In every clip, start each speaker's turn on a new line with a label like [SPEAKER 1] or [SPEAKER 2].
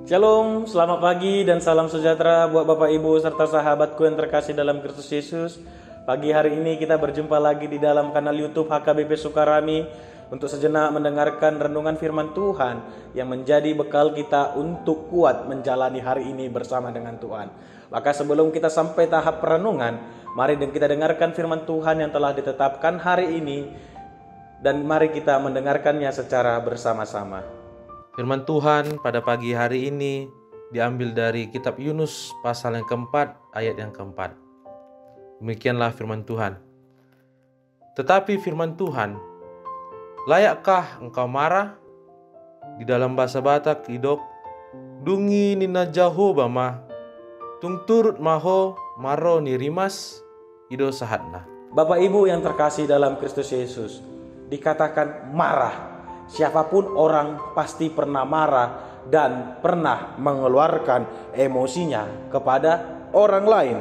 [SPEAKER 1] Shalom, selamat pagi dan salam sejahtera buat Bapak Ibu serta sahabatku yang terkasih dalam Kristus Yesus. Pagi hari ini kita berjumpa lagi di dalam kanal YouTube HKBP Sukarami untuk sejenak mendengarkan renungan firman Tuhan yang menjadi bekal kita untuk kuat menjalani hari ini bersama dengan Tuhan. Maka sebelum kita sampai tahap perenungan, mari kita dengarkan firman Tuhan yang telah ditetapkan hari ini dan mari kita mendengarkannya secara bersama-sama.
[SPEAKER 2] Firman Tuhan pada pagi hari ini diambil dari kitab Yunus pasal yang keempat ayat yang keempat. Demikianlah firman Tuhan. Tetapi firman Tuhan, layakkah engkau marah? Di dalam bahasa Batak idok, dungi nina jaho bama, tung turut maho maro ni rimas, ido sahatna.
[SPEAKER 1] Bapak Ibu yang terkasih dalam Kristus Yesus, dikatakan marah. Siapapun orang pasti pernah marah dan pernah mengeluarkan emosinya kepada orang lain.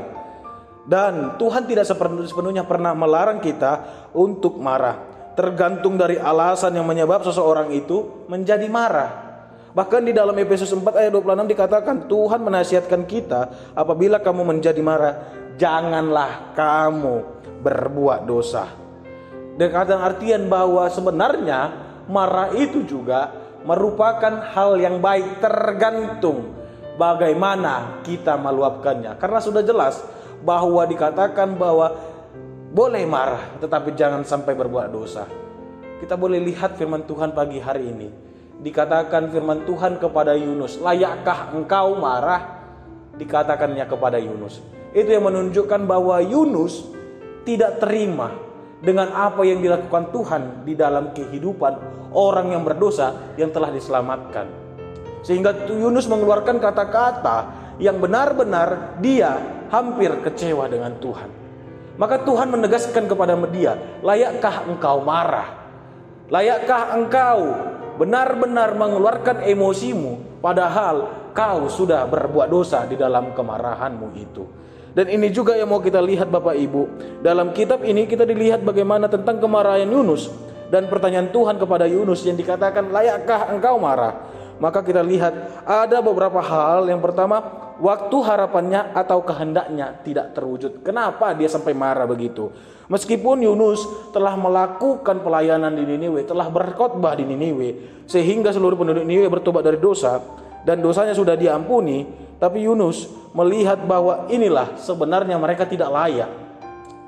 [SPEAKER 1] Dan Tuhan tidak sepenuhnya pernah melarang kita untuk marah. Tergantung dari alasan yang menyebabkan seseorang itu menjadi marah. Bahkan di dalam Efesus 4 ayat 26 dikatakan Tuhan menasihatkan kita, apabila kamu menjadi marah, janganlah kamu berbuat dosa. Dengan artian bahwa sebenarnya marah itu juga merupakan hal yang baik, tergantung bagaimana kita meluapkannya. Karena sudah jelas bahwa dikatakan bahwa boleh marah tetapi jangan sampai berbuat dosa. Kita boleh lihat firman Tuhan pagi hari ini. Dikatakan firman Tuhan kepada Yunus, layakkah engkau marah? Dikatakannya kepada Yunus. Itu yang menunjukkan bahwa Yunus tidak terima dengan apa yang dilakukan Tuhan di dalam kehidupan orang yang berdosa yang telah diselamatkan. Sehingga Yunus mengeluarkan kata-kata yang benar-benar dia hampir kecewa dengan Tuhan. Maka Tuhan menegaskan kepada dia, layakkah engkau marah? Layakkah engkau benar-benar mengeluarkan emosimu padahal kau sudah berbuat dosa di dalam kemarahanmu itu? Dan ini juga yang mau kita lihat Bapak Ibu. Dalam kitab ini kita dilihat bagaimana tentang kemarahan Yunus. Dan pertanyaan Tuhan kepada Yunus yang dikatakan, layakkah engkau marah? Maka kita lihat ada beberapa hal. Yang pertama, waktu harapannya atau kehendaknya tidak terwujud. Kenapa dia sampai marah begitu? Meskipun Yunus telah melakukan pelayanan di Niniwe, telah berkhotbah di Niniwe, sehingga seluruh penduduk Niniwe bertobat dari dosa, dan dosanya sudah diampuni, tapi Yunus melihat bahwa inilah sebenarnya mereka tidak layak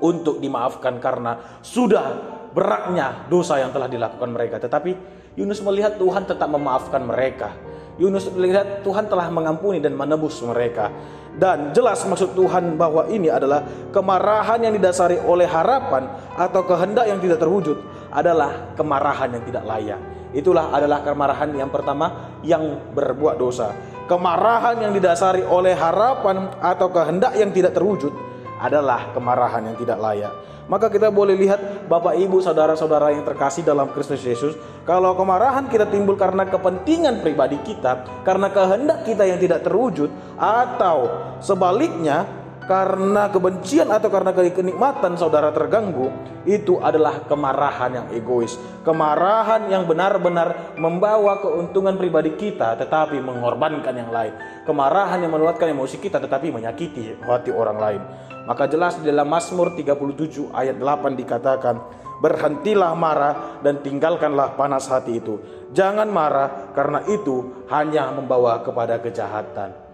[SPEAKER 1] untuk dimaafkan karena sudah beratnya dosa yang telah dilakukan mereka. Tetapi Yunus melihat Tuhan tetap memaafkan mereka. Yunus melihat Tuhan telah mengampuni dan menebus mereka. Dan jelas maksud Tuhan bahwa ini adalah kemarahan yang didasari oleh harapan atau kehendak yang tidak terwujud adalah kemarahan yang tidak layak. Itulah adalah kemarahan yang pertama yang berbuat dosa. Kemarahan yang didasari oleh harapan atau kehendak yang tidak terwujud adalah kemarahan yang tidak layak. Maka kita boleh lihat Bapak Ibu saudara-saudara yang terkasih dalam Kristus Yesus, kalau kemarahan kita timbul karena kepentingan pribadi kita, karena kehendak kita yang tidak terwujud, atau sebaliknya karena kebencian atau karena kenikmatan saudara terganggu, itu adalah kemarahan yang egois. Kemarahan yang benar-benar membawa keuntungan pribadi kita tetapi mengorbankan yang lain. Kemarahan yang meluapkan emosi kita tetapi menyakiti hati orang lain. Maka jelas di dalam Mazmur 37 ayat 8 dikatakan, berhentilah marah dan tinggalkanlah panas hati itu. Jangan marah karena itu hanya membawa kepada kejahatan.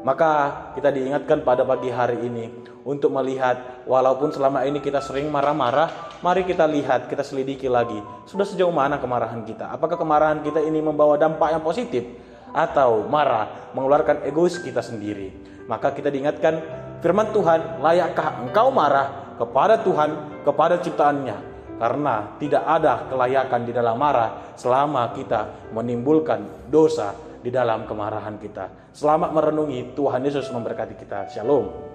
[SPEAKER 1] Maka kita diingatkan pada pagi hari ini untuk melihat walaupun selama ini kita sering marah-marah, mari kita lihat, kita selidiki lagi. Sudah sejauh mana kemarahan kita? Apakah kemarahan kita ini membawa dampak yang positif? Atau marah mengeluarkan egois kita sendiri? Maka kita diingatkan firman Tuhan, layakkah engkau marah kepada Tuhan, kepada ciptaannya? Karena tidak ada kelayakan di dalam marah selama kita menimbulkan dosa di dalam kemarahan kita. Selamat merenungi. Tuhan Yesus memberkati kita. Shalom.